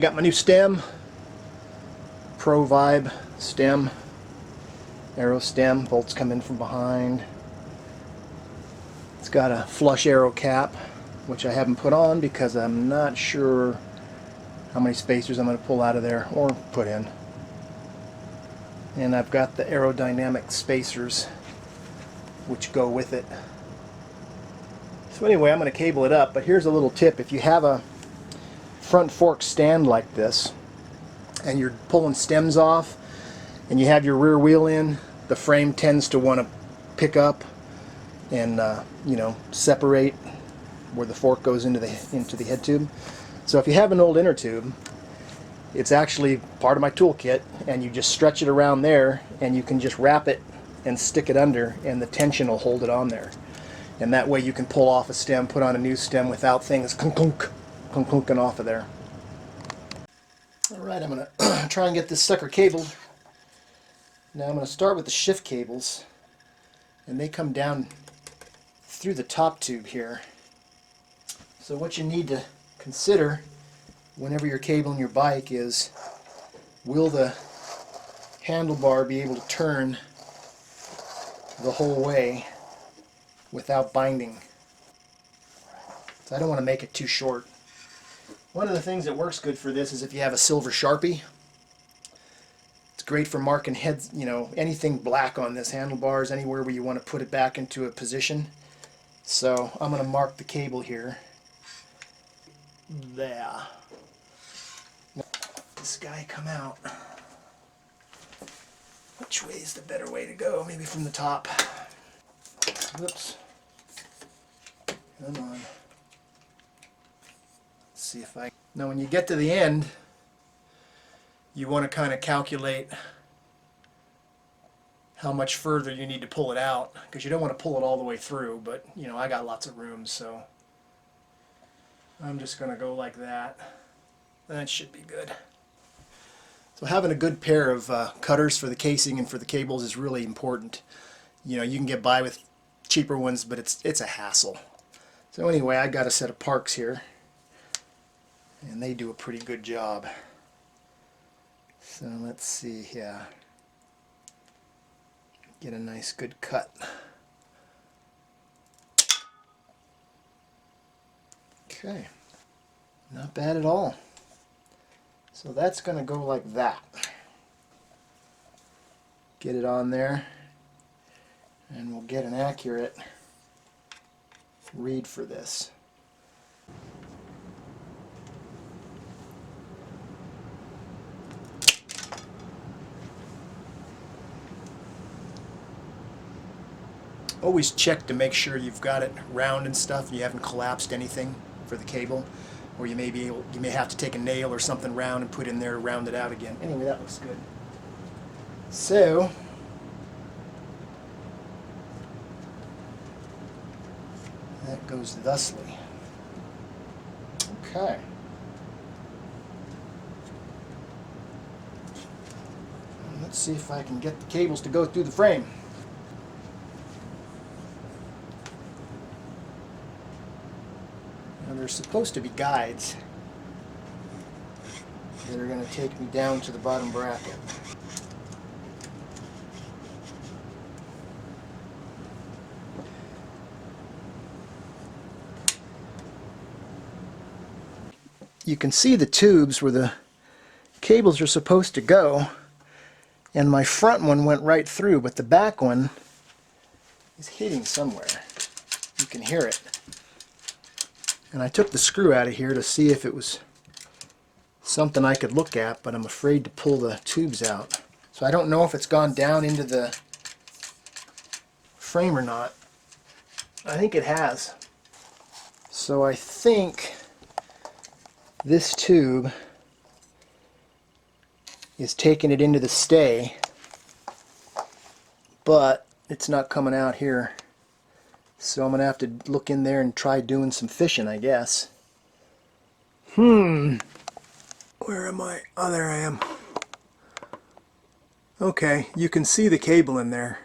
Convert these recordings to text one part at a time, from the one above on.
Got my new stem, Pro Vibe stem, arrow stem, bolts come in from behind. It's got a flush arrow cap, which I haven't put on because I'm not sure how many spacers I'm going to pull out of there or put in. And I've got the aerodynamic spacers which go with it. So anyway, I'm going to cable it up, but here's a little tip. If you have a front fork stand like this and you're pulling stems off and you have your rear wheel in, the frame tends to want to pick up and separate where the fork goes into the head tube. So if you have an old inner tube, it's actually part of my toolkit, and you just stretch it around there and you can just wrap it and stick it under, and the tension will hold it on there. And that way you can pull off a stem, put on a new stem without things clunking off of there. Alright, I'm going to try and get this sucker cabled. Now I'm going to start with the shift cables, and they come down through the top tube here. So what you need to consider whenever you're cabling your bike is, will the handlebar be able to turn the whole way without binding? So I don't want to make it too short. One of the things that works good for this is if you have a silver Sharpie. It's great for marking heads, anything black on this, handlebars, anywhere where you want to put it back into a position. So I'm going to mark the cable here. There. This guy come out. Which way is the better way to go? Maybe from the top. Whoops. Come on. Let's see if I... Now when you get to the end, you want to kind of calculate how much further you need to pull it out, because you don't want to pull it all the way through, but I got lots of room, so I'm just going to go like that. That should be good. So having a good pair of cutters for the casing and for the cables is really important. You can get by with cheaper ones, but it's a hassle. So anyway, I got a set of Parks here, and they do a pretty good job. So let's see here. Get a nice good cut. Okay, not bad at all. So that's going to go like that. Get it on there, and we'll get an accurate read for this. Always check to make sure you've got it round and stuff, and you haven't collapsed anything for the cable, or you may have to take a nail or something round and put in there to round it out again. Anyway, that looks good. So that goes thusly. Okay. Let's see if I can get the cables to go through the frame. Now there's supposed to be guides that are going to take me down to the bottom bracket. You can see the tubes where the cables are supposed to go, and my front one went right through, but the back one is hitting somewhere. You can hear it. And I took the screw out of here to see if it was something I could look at, but I'm afraid to pull the tubes out. So I don't know if it's gone down into the frame or not. I think it has. So I think this tube is taking it into the stay, but it's not coming out here. So I'm going to have to look in there and try doing some fishing, I guess. Where am I? Oh, there I am. Okay, you can see the cable in there.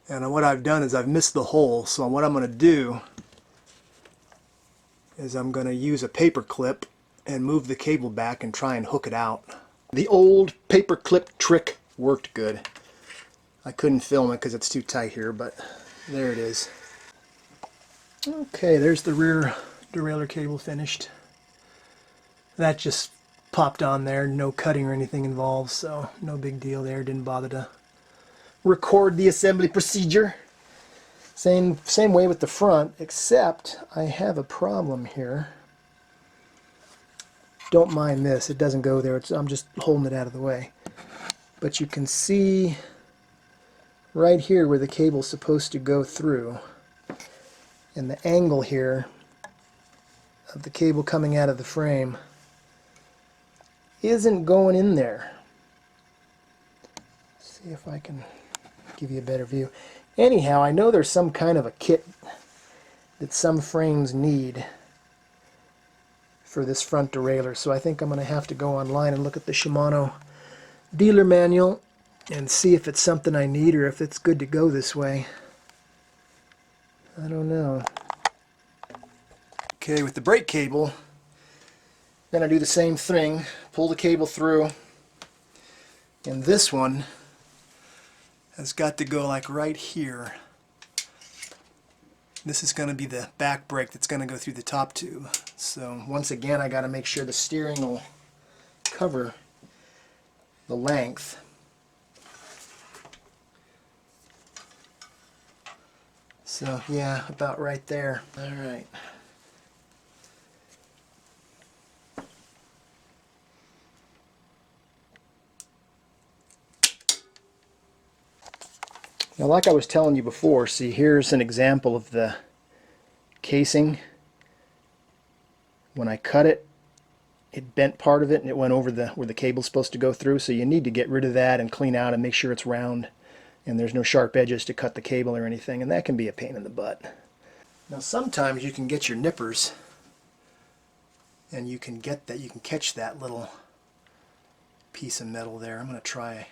And what I've done is I've missed the hole. So what I'm going to do is I'm going to use a paper clip and move the cable back and try and hook it out. The old paper clip trick worked good. I couldn't film it because it's too tight here, but there it is. Okay, there's the rear derailleur cable finished. That just popped on there, no cutting or anything involved, so no big deal there. Didn't bother to record the assembly procedure. Same way with the front, except I have a problem here. Don't mind this, it doesn't go there. I'm just holding it out of the way. But you can see right here where the cable's supposed to go through, and the angle here of the cable coming out of the frame isn't going in there. Let's see if I can give you a better view. Anyhow, I know there's some kind of a kit that some frames need for this front derailleur, so I think I'm going to have to go online and look at the Shimano dealer manual and see if it's something I need or if it's good to go this way. I don't know. Okay, with the brake cable, I'm going to do the same thing. Pull the cable through, and this one has got to go like right here. This is going to be the back brake that's going to go through the top tube. So once again, I got to make sure the steering will cover the length. So yeah, about right there. All right. Now, like I was telling you before, see, here's an example of the casing. When I cut it, it bent part of it and it went over where the cable's supposed to go through, so you need to get rid of that and clean out and make sure it's round and there's no sharp edges to cut the cable or anything, and that can be a pain in the butt. Now, sometimes you can get your nippers and you can catch that little piece of metal there. I'm going to try,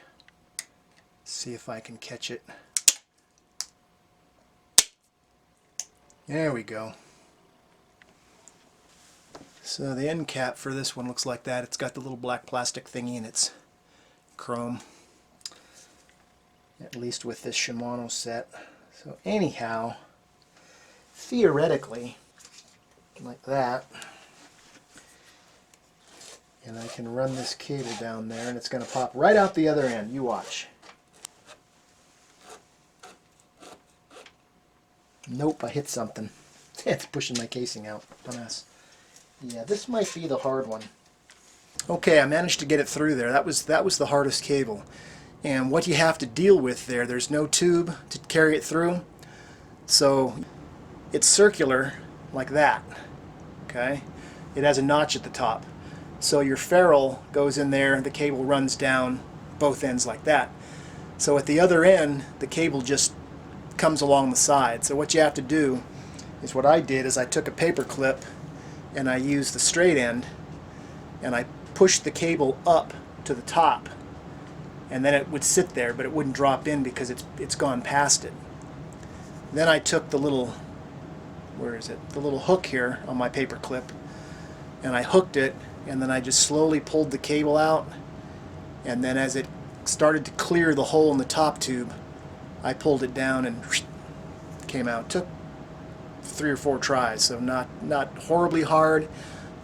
see if I can catch it. There we go. So the end cap for this one looks like that. It's got the little black plastic thingy and it's chrome, at least with this Shimano set. So anyhow, theoretically, like that, and I can run this cable down there and it's going to pop right out the other end. You watch. Nope, I hit something. It's pushing my casing out. A mess. Yeah, this might be the hard one. Okay, I managed to get it through there. That was the hardest cable. And what you have to deal with there's no tube to carry it through. So it's circular like that. Okay? It has a notch at the top. So your ferrule goes in there, the cable runs down both ends like that. So at the other end, the cable just comes along the side. So what you have to do is, what I did is I took a paper clip and I used the straight end and I pushed the cable up to the top, and then it would sit there, but it wouldn't drop in because it's gone past it. Then I took the little, the little hook here on my paper clip, and I hooked it, and then I just slowly pulled the cable out, and then as it started to clear the hole in the top tube, I pulled it down and came out. It took 3 or 4 tries, so not horribly hard,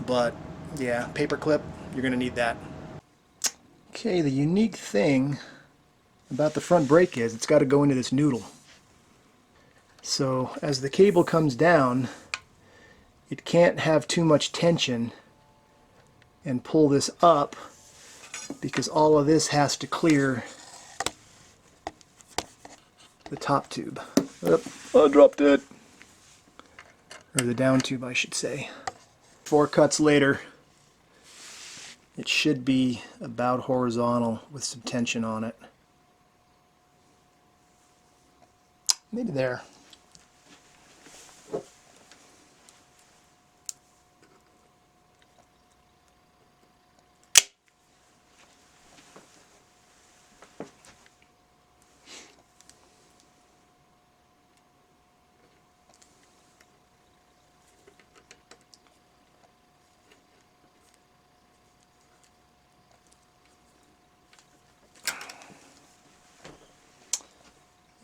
but yeah, paper clip, you're going to need that. Okay, the unique thing about the front brake is it's got to go into this noodle. So as the cable comes down, it can't have too much tension and pull this up, because all of this has to clear the top tube. Oh, I dropped it. Or the down tube, I should say. 4 cuts later, it should be about horizontal with some tension on it. Maybe there.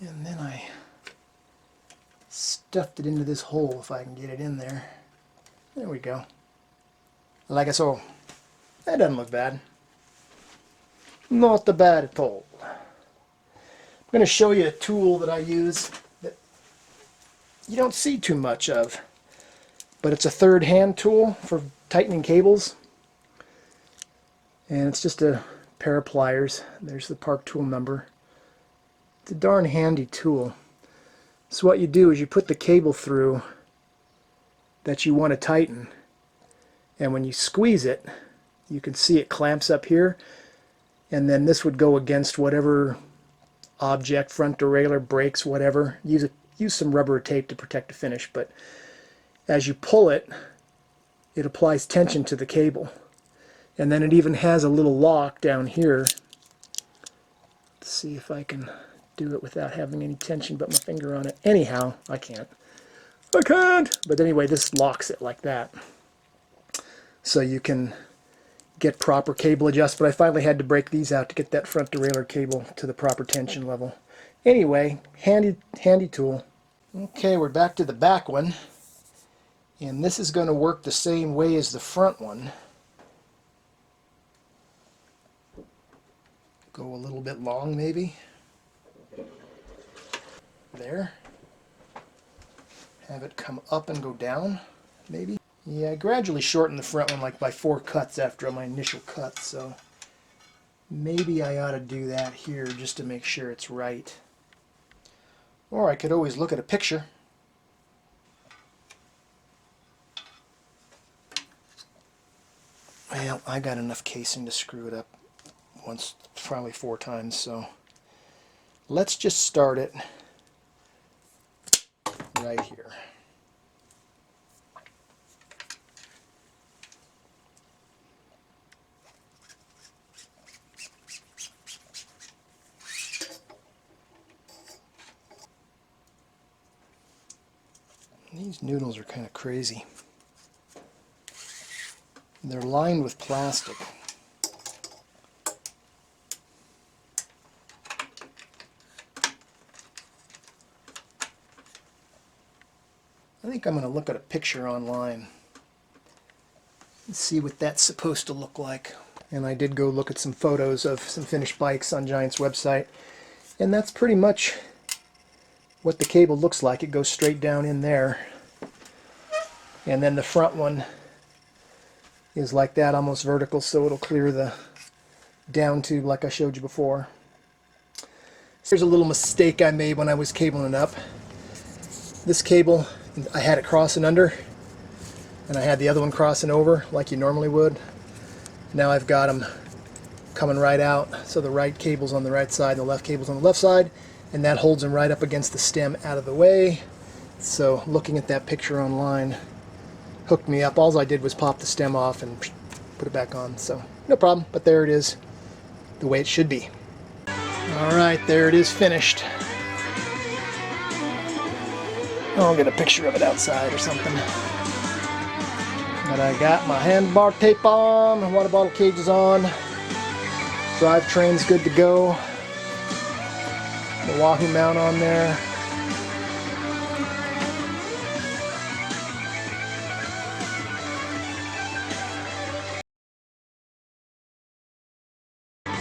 And then I stuffed it into this hole if I can get it in there. There we go. Like so. That doesn't look bad. Not bad at all. I'm going to show you a tool that I use that you don't see too much of. But it's a third hand tool for tightening cables. And it's just a pair of pliers. There's the Park tool number. It's a darn handy tool. So what you do is you put the cable through that you want to tighten. And when you squeeze it, you can see it clamps up here. And then this would go against whatever object, front derailleur, brakes, whatever. Use some rubber tape to protect the finish. But as you pull it, it applies tension to the cable. And then it even has a little lock down here. Let's see if I can do it without having any tension but my finger on it. Anyhow, I can't. But anyway, this locks it like that. So you can get proper cable adjust. But I finally had to break these out to get that front derailleur cable to the proper tension level. Anyway, handy tool. Okay, we're back to the back one. And this is going to work the same way as the front one. Go a little bit long maybe. There. Have it come up and go down maybe. Yeah, I gradually shortened the front one like by 4 cuts after my initial cut, so maybe I ought to do that here just to make sure it's right. Or I could always look at a picture. Well, I got enough casing to screw it up once, probably 4 times, so let's just start it right here. These noodles are kind of crazy. They're lined with plastic. I think I'm going to look at a picture online and see what that's supposed to look like. And I did go look at some photos of some finished bikes on Giant's website, and that's pretty much what the cable looks like. It goes straight down in there, and then the front one is like that, almost vertical, so it'll clear the down tube like I showed you before. Here's a little mistake I made when I was cabling it up. This cable, I had it crossing under, and I had the other one crossing over like you normally would. Now I've got them coming right out, so the right cable's on the right side, the left cable's on the left side, and that holds them right up against the stem out of the way. So looking at that picture online hooked me up. All I did was pop the stem off and put it back on, so no problem. But there it is, the way it should be. Alright, there it is finished. I'll get a picture of it outside or something. But I got my handlebar tape on, my water bottle cage is on, drivetrain's good to go, the Wahoo mount on there.